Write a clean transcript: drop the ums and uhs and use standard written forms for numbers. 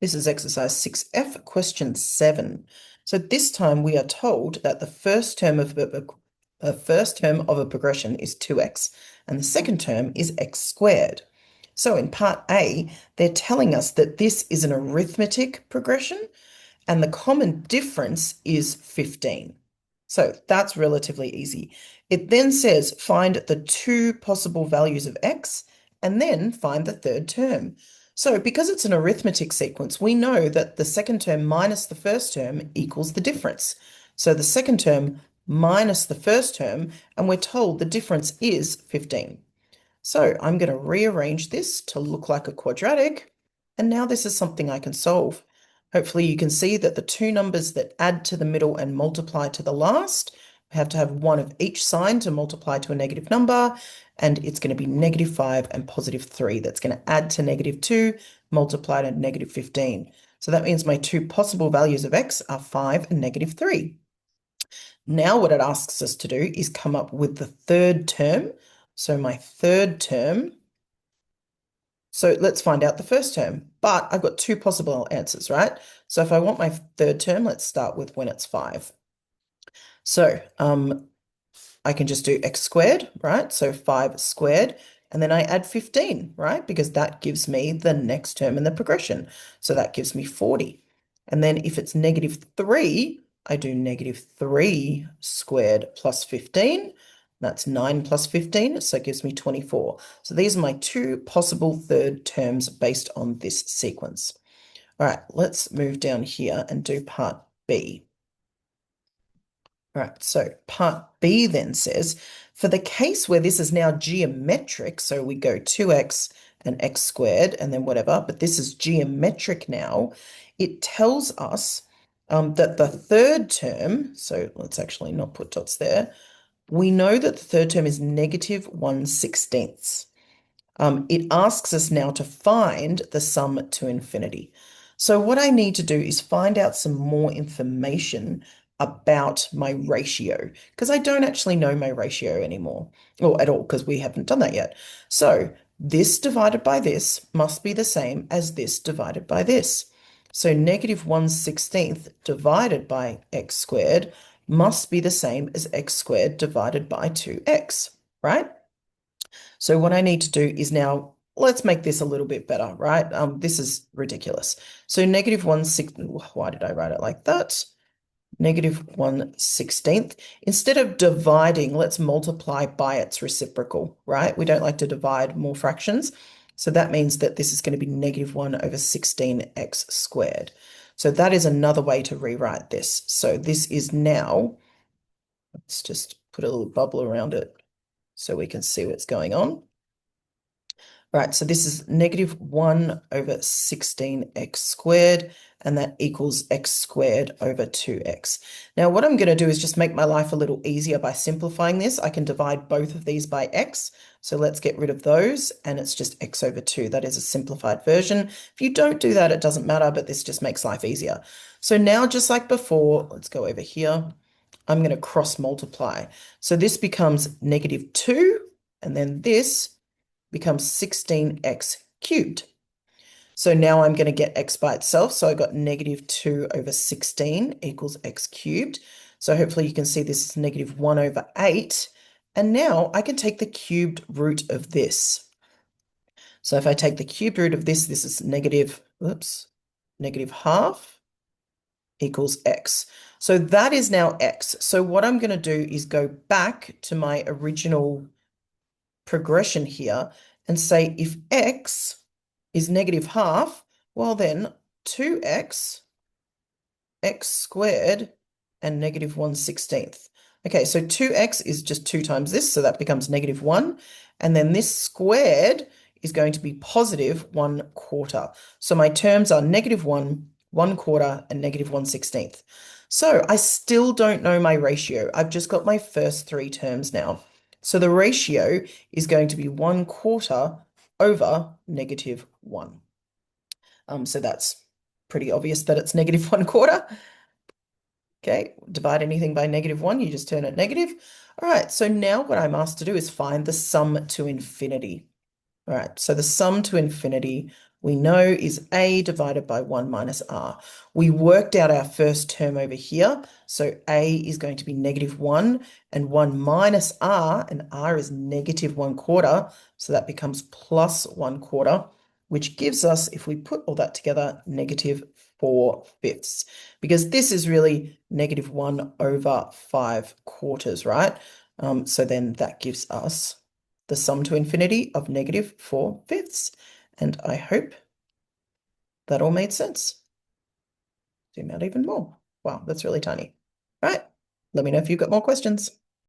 This is exercise 6F, question 7. So this time we are told that the first term of a progression is 2x and the second term is x squared. So in part A, they're telling us that this is an arithmetic progression and the common difference is 15. So that's relatively easy. It then says find the two possible values of x and then find the third term. So because it's an arithmetic sequence, we know that the second term minus the first term equals the difference. So the second term minus the first term, and we're told the difference is 15. So I'm going to rearrange this to look like a quadratic, and now this is something I can solve. Hopefully you can see that the two numbers that add to the middle and multiply to the last, we have to have one of each sign to multiply to a negative number, and it's going to be -5 and +3. That's going to add to -2, multiply to -15. So that means my two possible values of x are 5 and -3. Now what it asks us to do is come up with the third term. So my third term, so let's find out the first term, but I've got two possible answers, right? So if I want my third term, let's start with when it's 5. So I can just do x squared, right? So 5 squared, and then I add 15, right? Because that gives me the next term in the progression. So that gives me 40. And then if it's -3, I do -3 squared plus 15. That's 9 plus 15, so it gives me 24. So these are my two possible third terms based on this sequence. All right, let's move down here and do part B. All right, so part B then says, for the case where this is now geometric, so we go 2x and x squared and then whatever, but this is geometric now, it tells us that the third term, so let's actually not put dots there, we know that the third term is -1/16. It asks us now to find the sum to infinity. So what I need to do is find out some more information about my ratio, because I don't actually know my ratio anymore, or at all, because we haven't done that yet. So this divided by this must be the same as this divided by this. So -1/16 divided by x squared must be the same as x squared divided by 2x, right? So what I need to do is now, let's make this a little bit better, right? This is ridiculous. So -1/16, why did I write it like that? -1/16. Instead of dividing, let's multiply by its reciprocal, right? We don't like to divide more fractions. So that means that this is going to be -1/16x squared. So that is another way to rewrite this. So this is now, let's just put a little bubble around it so we can see what's going on. Right, so this is -1/16x squared, and that equals x squared over 2x. Now, what I'm going to do is just make my life a little easier by simplifying this. I can divide both of these by x, so let's get rid of those, and it's just x over 2. That is a simplified version. If you don't do that, it doesn't matter, but this just makes life easier. So now, just like before, let's go over here. I'm going to cross multiply. So this becomes -2, and then this becomes 16x cubed. So now I'm going to get x by itself. So I got -2/16 equals x cubed. So hopefully you can see this is -1/8. And now I can take the cubed root of this. So if I take the cubed root of this, this is -half equals x. So that is now x. So what I'm going to do is go back to my original progression here and say if x is -half, well then 2x, x squared, and -1/16. Okay, so 2x is just 2 times this, so that becomes -1. And then this squared is going to be +1/4. So my terms are -1, 1/4, and -1/16. So I still don't know my ratio. I've just got my first 3 terms now. So the ratio is going to be 1/4 over -1. So that's pretty obvious that it's -1/4. Okay, divide anything by -1, you just turn it negative. All right, so now what I'm asked to do is find the sum to infinity. All right, so the sum to infinity we know is a divided by 1 minus r. We worked out our first term over here, so a is going to be -1, and 1 minus r, and r is -1/4, so that becomes +1/4, which gives us, if we put all that together, -4/5, because this is really -1/5/4, right? So then that gives us the sum to infinity of -4/5. And I hope that all made sense. Zoom out even more. Wow, that's really tiny. All right, let me know if you've got more questions.